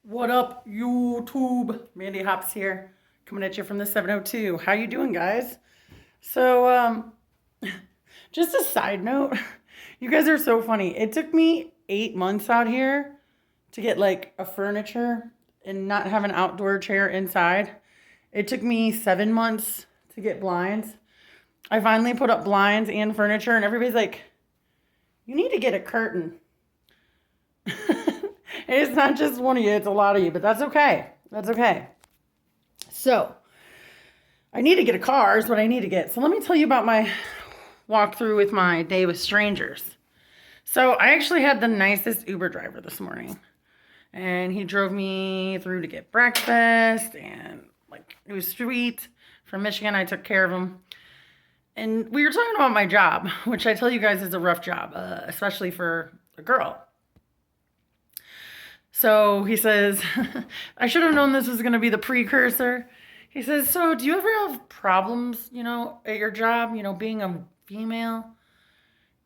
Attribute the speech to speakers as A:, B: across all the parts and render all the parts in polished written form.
A: What up, YouTube? Mandy Hops here, coming at you from the 702. How you doing, guys? So, just a side note, you guys are so funny. It took me 8 months out here to get like a furniture and not have an outdoor chair inside. It took me 7 months to get blinds. I finally put up blinds and furniture, and everybody's like, "You need to get a curtain." It's not just one of you, it's a lot of you, but that's okay. That's okay. So, I need to get a car, is what I need to get. So, let me tell you about my walkthrough with my day with strangers. So, I actually had the nicest Uber driver this morning. And he drove me through to get breakfast, and like it was sweet. From Michigan, I took care of him. And we were talking about my job, which I tell you guys is a rough job, especially for a girl. So he says, I should have known this was going to be the precursor. He says, so do you ever have problems, at your job, being a female?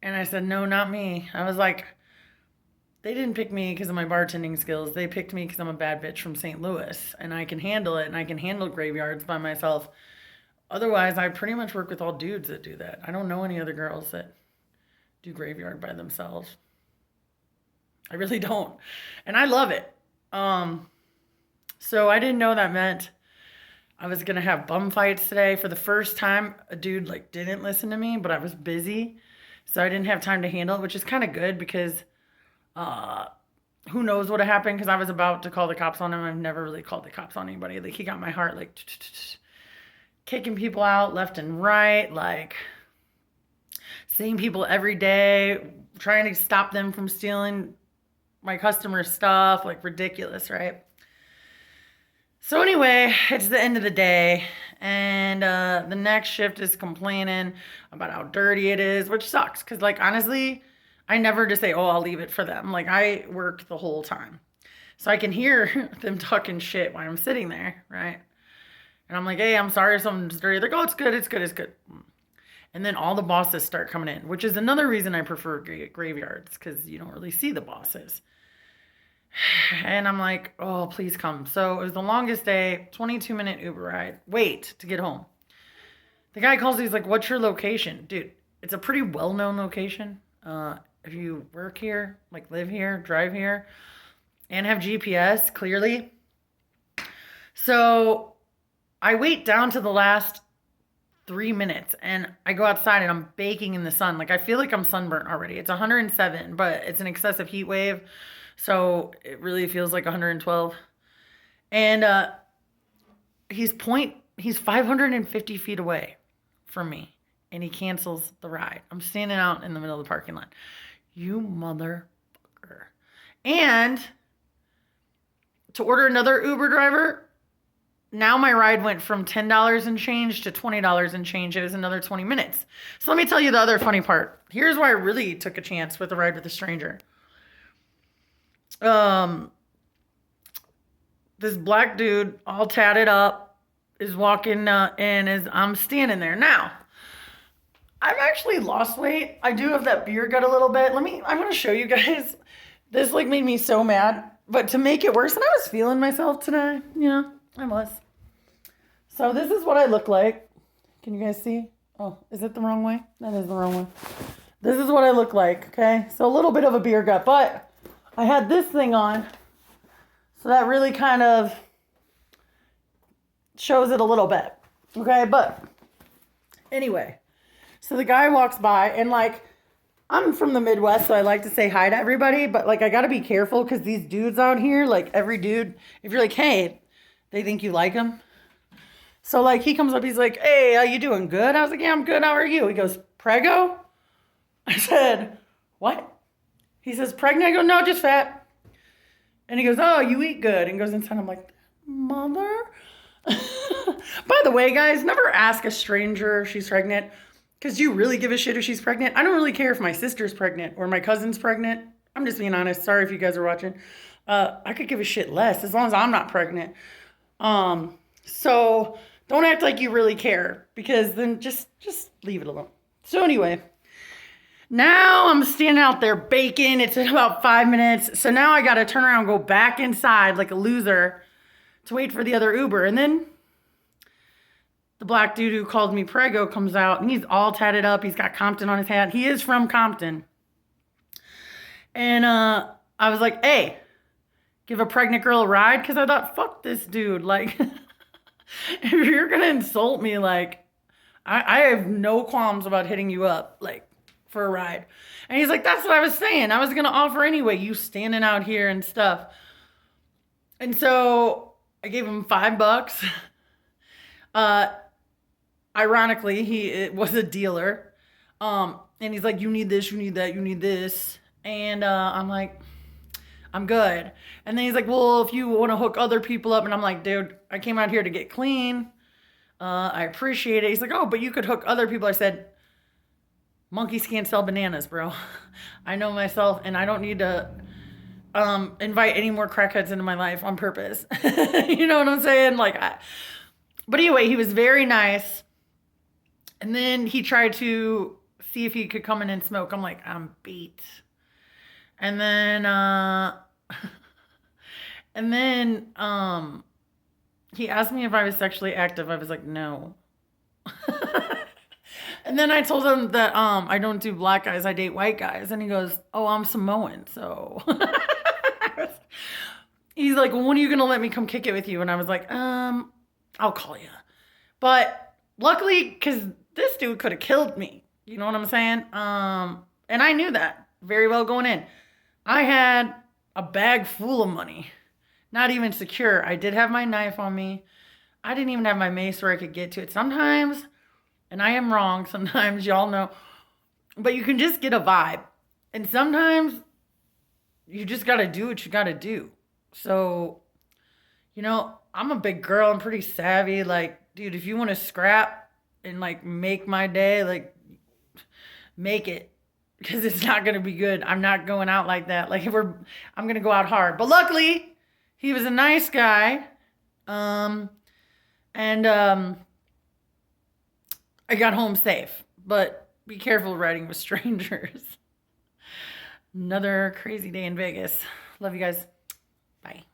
A: And I said, no, not me. I was like, they didn't pick me because of my bartending skills. They picked me because I'm a bad bitch from St. Louis, and I can handle it, and I can handle graveyards by myself. Otherwise, I pretty much work with all dudes that do that. I don't know any other girls that do graveyard by themselves. I really don't. And I love it. So I didn't know that meant I was going to have bum fights today. For the first time, a dude didn't listen to me, but I was busy. So I didn't have time to handle it, which is kind of good because who knows what happened, because I was about to call the cops on him. I've never really called the cops on anybody. He got my heart kicking people out left and right, seeing people every day, trying to stop them from stealing my customer stuff, ridiculous, right? So anyway, it's the end of the day, and the next shift is complaining about how dirty it is, which sucks, because honestly, I never just say, oh, I'll leave it for them. I work the whole time, so I can hear them talking shit while I'm sitting there, right? And I'm like, hey, I'm sorry if something's dirty. They're like, oh, it's good, it's good, it's good. And then all the bosses start coming in, which is another reason I prefer graveyards, because you don't really see the bosses. And I'm like, oh, please come. So it was the longest day, 22-minute Uber ride. Wait to get home. The guy calls, he's like, what's your location? Dude, it's a pretty well-known location. If you work here, live here, drive here, and have GPS, clearly. So I wait down to the last 3 minutes, and I go outside, and I'm baking in the sun. I feel like I'm sunburnt already. It's 107, but it's an excessive heat wave. So it really feels like 112. And he's 550 feet away from me, and he cancels the ride. I'm standing out in the middle of the parking lot. You motherfucker. And to order another Uber driver, now my ride went from $10 and change to $20 and change. It was another 20 minutes. So let me tell you the other funny part. Here's why I really took a chance with a ride with a stranger. This black dude, all tatted up, is walking in as I'm standing there. Now, I've actually lost weight. I do have that beer gut a little bit. I'm going to show you guys. This made me so mad. But to make it worse, and I was feeling myself today. I was. So this is what I look like. Can you guys see? Oh, is it the wrong way? That is the wrong way. This is what I look like, okay? So a little bit of a beer gut, but I had this thing on, so that really kind of shows it a little bit, okay? But anyway, so the guy walks by, and I'm from the Midwest, so I like to say hi to everybody, but I got to be careful, because these dudes out here, every dude, if you're hey, they think you like them. So he comes up, he's like, hey, how you doing? Good? I was like, yeah, I'm good. How are you? He goes, prego? I said, what? He says, pregnant? I go, no, just fat. And he goes, oh, you eat good. And goes inside. I'm like, mother? By the way, guys, never ask a stranger if she's pregnant. Because do you really give a shit if she's pregnant? I don't really care if my sister's pregnant or my cousin's pregnant. I'm just being honest. Sorry if you guys are watching. I could give a shit less as long as I'm not pregnant. So don't act like you really care, because then just leave it alone. So anyway, Now I'm standing out there baking. It's in about 5 minutes. So now I got to turn around and go back inside like a loser to wait for the other Uber. And then the black dude who called me Prego comes out and he's all tatted up. He's got Compton on his hat. He is from Compton. And I was like, hey, give a pregnant girl a ride? Because I thought, fuck this dude. Like, if you're going to insult me, like, I have no qualms about hitting you up, like, for a ride. And he's like, that's what I was saying. I was going to offer anyway, you standing out here and stuff. And so I gave him $5. Ironically, he was a dealer. And he's like, you need this, you need that, you need this. And I'm like, I'm good. And then he's like, well, if you want to hook other people up. And I'm like, dude, I came out here to get clean. I appreciate it. He's like, oh, but you could hook other people. I said, monkeys can't sell bananas, bro. I know myself, and I don't need to invite any more crackheads into my life on purpose. You know what I'm saying? But anyway, he was very nice. And then he tried to see if he could come in and smoke. I'm like, I'm beat. And then, he asked me if I was sexually active. I was like, no. And then I told him that I don't do black guys, I date white guys. And he goes, oh, I'm Samoan, so. He's like, well, when are you going to let me come kick it with you? And I was like, I'll call you. But luckily, because this dude could have killed me. You know what I'm saying? And I knew that very well going in. I had a bag full of money. Not even secure. I did have my knife on me. I didn't even have my mace where I could get to it. Sometimes, and I am wrong, sometimes y'all know, but you can just get a vibe. And sometimes you just got to do what you got to do. So, you know, I'm a big girl. I'm pretty savvy. Like, dude, if you want to scrap and like make my day, like make it. Because it's not going to be good. I'm not going out like that. Like I'm going to go out hard. But luckily, he was a nice guy. I got home safe. But be careful riding with strangers. Another crazy day in Vegas. Love you guys. Bye.